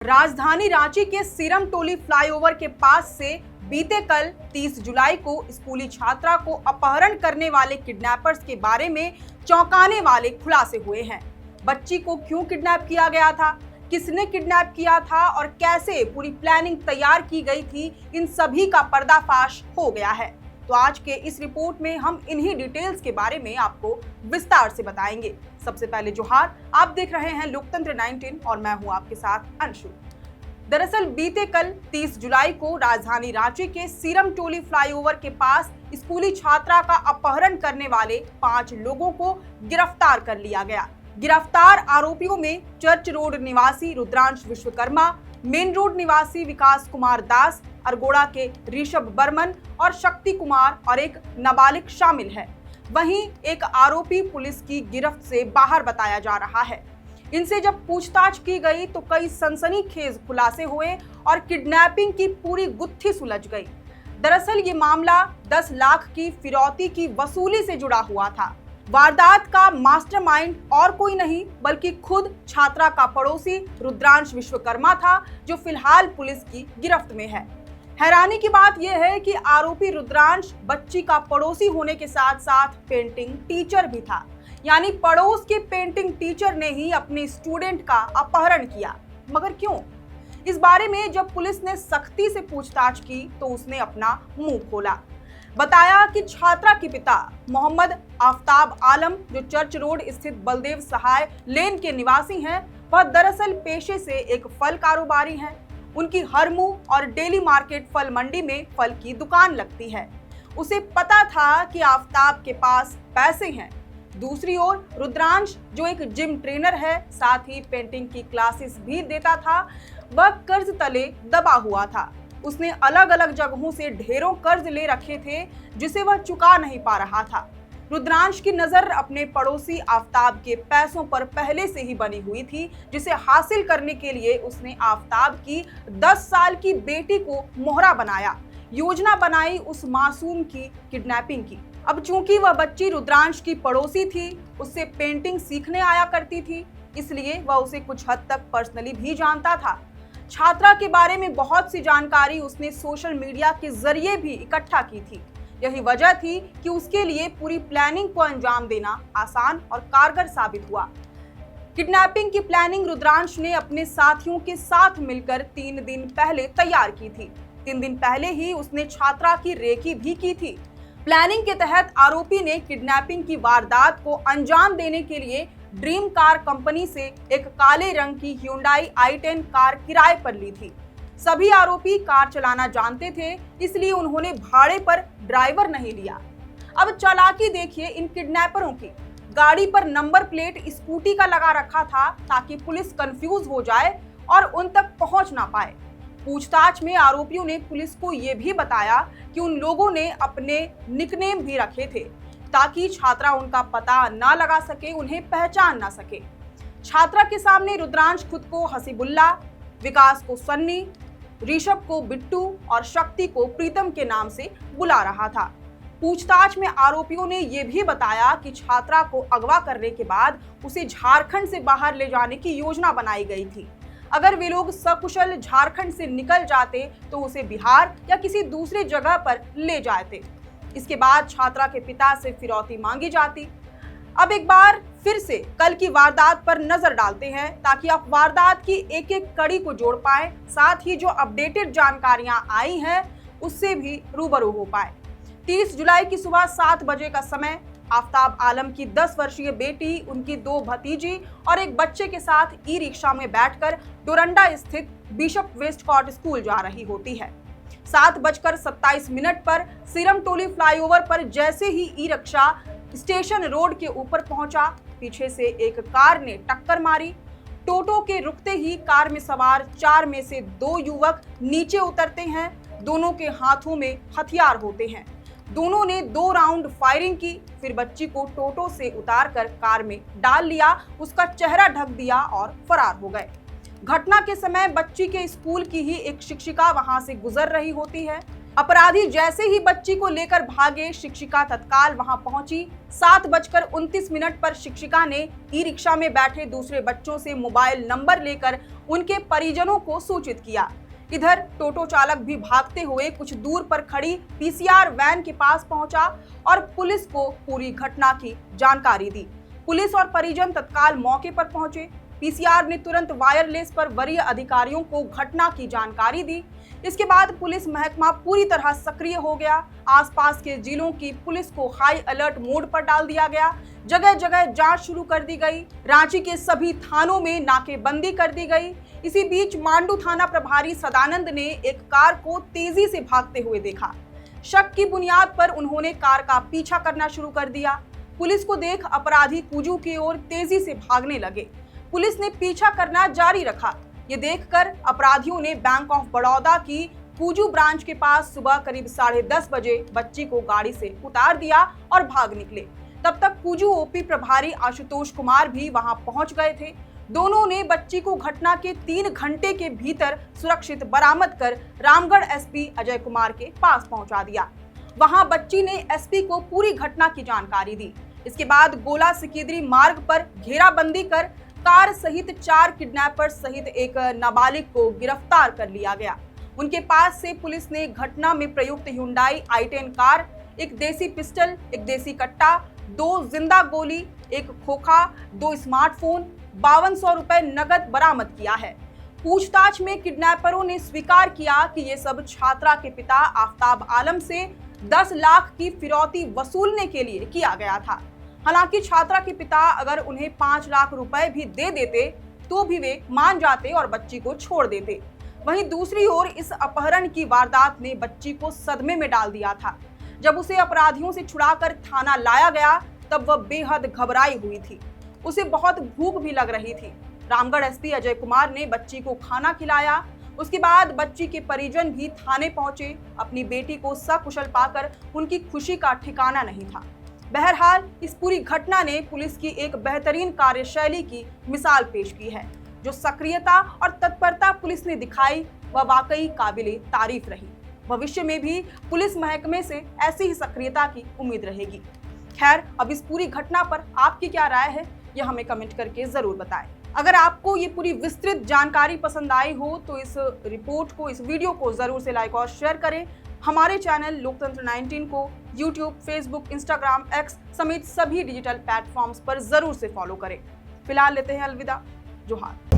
राजधानी रांची के सीरम टोली फ्लाईओवर के पास से बीते कल 30 जुलाई को स्कूली छात्रा को अपहरण करने वाले किडनैपर्स के बारे में चौंकाने वाले खुलासे हुए हैं। बच्ची को क्यों किडनैप किया गया था, किसने किडनैप किया था और कैसे पूरी प्लानिंग तैयार की गई थी, इन सभी का पर्दाफाश हो गया है। तो आज के इस रिपोर्ट में हम इन्हीं डिटेल्स के बारे में आपको विस्तार से बताएंगे। सबसे पहले जोहार, आप देख रहे हैं लोकतंत्र 19 और मैं हूं आपके साथ अंशु। दरअसल बीते कल 30 जुलाई को राजधानी रांची के सीरम टोली फ्लाईओवर के पास स्कूली छात्रा का अपहरण करने वाले 5 लोगों को गिरफ्तार कर लिया गया। गिरफ्तार आरोपियों में चर्च रोड निवासी रुद्रांश विश्वकर्मा, मेन रोड निवासी विकास कुमार दास, अरगोड़ा के ऋषभ बर्मन और शक्ति कुमार और एक नाबालिग शामिल है। वहीं एक आरोपी पुलिस की गिरफ्त से बाहर बताया जा रहा है। इनसे जब पूछताछ की गई तो कई सनसनीखेज खुलासे हुए और किडनैपिंग की पूरी गुत्थी सुलझ गई। दरअसल ये मामला 10 लाख की फिरौती की वसूली से जुड़ा हुआ था। वारदात का मास्टरमाइंड और कोई नहीं बल्कि खुद छात्रा का पड़ोसी रुद्रांश विश्वकर्मा था, जो फिलहाल पुलिस की गिरफ्त में है। हैरानी की बात यह है कि आरोपी रुद्रांश बच्ची का पड़ोसी होने के साथ साथ पेंटिंग टीचर भी था, यानी पड़ोस के पेंटिंग टीचर ने ही अपने स्टूडेंट का अपहरण किया। मगर क्यों? इस बारे में जब पुलिस ने सख्ती से पूछताछ की तो उसने अपना मुंह खोला। बताया कि छात्रा के पिता मोहम्मद आफ्ताब आलम, जो चर्च रोड स्थित बलदेव सहाय लेन के निवासी हैं, वह दरअसल पेशे से एक फल कारोबारी हैं। उनकी हरमू और डेली मार्केट फल मंडी में फल की दुकान लगती है। उसे पता था कि आफ्ताब के पास पैसे हैं। दूसरी ओर रुद्रांश, जो एक जिम ट्रेनर है, साथ ही पेंटिंग की क्लासेस भी देता था, वह कर्ज तले दबा हुआ था। उसने अलग अलग जगहों से ढेरों कर्ज ले रखे थे, जिसे वह चुका नहीं पा रहा था। रुद्रांश की नजर अपने पड़ोसी आफ्ताब के पैसों पर पहले से ही बनी हुई थी, जिसे हासिल करने के लिए उसने आफ्ताब की 10 साल की बेटी को मोहरा बनाया, योजना बनाई उस मासूम की किडनैपिंग की। अब चूंकि वह बच्ची रुद्रांश की पड़ोसी थी, उससे पेंटिंग सीखने आया करती थी, इसलिए वह उसे कुछ हद तक पर्सनली भी जानता था। छात्रा के बारे में बहुत सी जानकारी उसने सोशल मीडिया के जरिए भी इकट्ठा की थी। यही वजह थी कि उसके लिए पूरी प्लानिंग को अंजाम देना आसान और कारगर साबित हुआ। किडनैपिंग की प्लानिंग रुद्रांश ने अपने साथियों के साथ मिलकर 3 दिन पहले तैयार की थी। 3 दिन पहले ही उसने छात्रा की रेकी भी की थी। प्लानिंग के तहत आरोपी ने किडनैपिंग की वारदात को अंजाम देने के लिए ड्रीम कार कंपनी से एक काले रंग की Hyundai i10 कार किराए पर ली थी। सभी आरोपी कार चलाना जानते थे, इसलिए उन्होंने भाड़े पर ड्राइवर नहीं लिया। अब चालाकी देखिए इन किडनैपरों की। गाड़ी पर नंबर प्लेट स्कूटी का लगा रखा था, ताकि पुलिस कंफ्यूज हो जाए और उन तक पहुंच ना पाए। पूछताछ में आरोपियों ने पुलिस को यह भी बताया कि उन लोगों ने अपने निकनेम भी रखे थे, ताकि छात्रा उनका पता ना लगा सके, उन्हें पहचान ना सके। छात्रा के सामने रुद्रांश खुद को हसीबुल्ला, विकास को सन्नी, ऋषभ को बिट्टू और शक्ति को प्रीतम के नाम से बुला रहा था। पूछताछ में आरोपियों ने यह भी बताया कि छात्रा को अगवा करने के बाद उसे झारखंड से बाहर ले जाने की योजना बनाई गई थी। अगर वे लोग सकुशल झारखंड से निकल जाते तो उसे बिहार या किसी दूसरी जगह पर ले जाते। इसके बाद छात्रा के पिता से फिरौती मांगी जाती। अब एक बार फिर से कल की वारदात पर नजर डालते हैं, ताकि आप वारदात की एक एक कड़ी को जोड़ पाएं, साथ ही जो अपडेटेड जानकारियां आई हैं उससे भी रूबरू हो पाए। 30 जुलाई की सुबह 7 बजे का समय, आफ्ताब आलम की 10 वर्षीय बेटी, उनकी 2 भतीजी और एक बच्चे के साथ ई रिक्शा में बैठकर डोरंडा स्थित बिशप वेस्टकॉट स्कूल जा रही होती है। 7:27 पर सीरम टोली फ्लाईओवर पर जैसे ही ई रिक्शा स्टेशन रोड के ऊपर पहुंचा, पीछे से एक कार ने टक्कर मारी। टोटो के रुकते ही कार में सवार 4 में से 2 युवक नीचे उतरते हैं। दोनों के हाथों में हथियार होते हैं। दोनों ने 2 राउंड फायरिंग की, फिर बच्ची को टोटो से उतारकर कार में डाल लिया, उसका चेहरा ढक दिया और फरार हो गए। घटना के समय बच्ची के स्कूल की ही एक शिक्षिका वहां से गुजर रही होती है। अपराधी जैसे ही बच्ची को लेकर भागे, शिक्षिका तत्काल वहां पहुंची। 7:29 पर शिक्षिका ने ई रिक्शा में बैठे दूसरे बच्चों से मोबाइल नंबर लेकर उनके परिजनों को सूचित किया। इधर टोटो चालक भी भागते हुए कुछ दूर पर खड़ी पीसीआर वैन के पास पहुंचा और पुलिस को पूरी घटना की जानकारी दी। पुलिस और परिजन तत्काल मौके पर पहुंचे। पीसीआर ने तुरंत वायरलेस पर वरीय अधिकारियों को घटना की जानकारी दी। इसके बाद पुलिस महकमा पूरी तरह सक्रिय हो गया। आसपास के जिलों की पुलिस को हाई अलर्ट मोड पर डाल दिया गया। जगह जगह जांच शुरू कर दी गई। रांची के सभी थानों में नाकेबंदी कर दी गई। इसी बीच मांडू थाना प्रभारी सदानंद ने एक कार को तेजी से भागते हुए देखा। शक की बुनियाद पर उन्होंने कार का पीछा करना शुरू कर दिया। पुलिस को देख अपराधी कुजू की ओर तेजी से भागने लगे। पुलिस ने पीछा करना जारी रखा। ये देखकर अपराधियों ने बैंक ऑफ बड़ौदा की कुजू ब्रांच के पास सुबह करीब 10:30 बजे बच्ची को गाड़ी से उतार दिया और भाग निकले। तब तक कुजू ओपी प्रभारी आशुतोष कुमार भी वहां पहुंच गए थे। दोनों ने बच्ची को घटना के 3 घंटे के भीतर सुरक्षित बरामद कर रामगढ़ एसपी अजय कुमार के पास पहुंचा दिया। वहां बच्ची ने एसपी को पूरी घटना की जानकारी दी। इसके बाद गोला सिकिदरी मार्ग पर घेराबंदी कर कार सहित 4 किडनैपर्स सहित एक नाबालिग को गिरफ्तार कर लिया गया। उनके पास से पुलिस ने घटना में प्रयुक्त हुंडई i10 कार, एक देसी पिस्टल, एक देसी कट्टा, 2 जिंदा गोली, एक खोखा, 2 स्मार्टफोन, 5200 रुपए नकद बरामद किया है। पूछताछ में किडनैपरों ने स्वीकार किया कि ये सब छात्रा के पिता आफ्ताब आलम से 10 लाख की फिरौती वसूलने के लिए किया गया था। हालांकि छात्रा के पिता अगर उन्हें 5 लाख रुपए भी दे देते तो भी वे मान जाते और बच्ची को छोड़ देते। वहीं दूसरी ओर इस अपहरण की वारदात ने बच्ची को सदमे में डाल दिया था। जब उसे अपराधियों से छुड़ाकर थाना लाया गया तब वह बेहद घबराई हुई थी। उसे बहुत भूख भी लग रही थी। रामगढ़ एसपी अजय कुमार ने बच्ची को खाना खिलाया। उसके बाद बच्ची के परिजन भी थाने पहुंचे। अपनी बेटी को सकुशल पाकर उनकी खुशी का ठिकाना नहीं था। बहरहाल इस पूरी घटना ने पुलिस की एक बेहतरीन कार्यशैली की मिसाल पेश की है। जो सक्रियता और तत्परता पुलिस ने दिखाई वह वाकई काबिले तारीफ रही। भविष्य में भी पुलिस महकमे से ऐसी ही सक्रियता की उम्मीद रहेगी। खैर, अब इस पूरी घटना पर आपकी क्या राय है, यह हमें कमेंट करके जरूर बताएं। अगर आपको ये पूरी विस्तृत जानकारी पसंद आई हो तो इस रिपोर्ट को, इस वीडियो को जरूर से लाइक और शेयर करें। हमारे चैनल लोकतंत्र 19 को यूट्यूब, फेसबुक, इंस्टाग्राम, एक्स समेत सभी डिजिटल प्लेटफॉर्म्स पर जरूर से फॉलो करें। फिलहाल लेते हैं अलविदा। जोहार।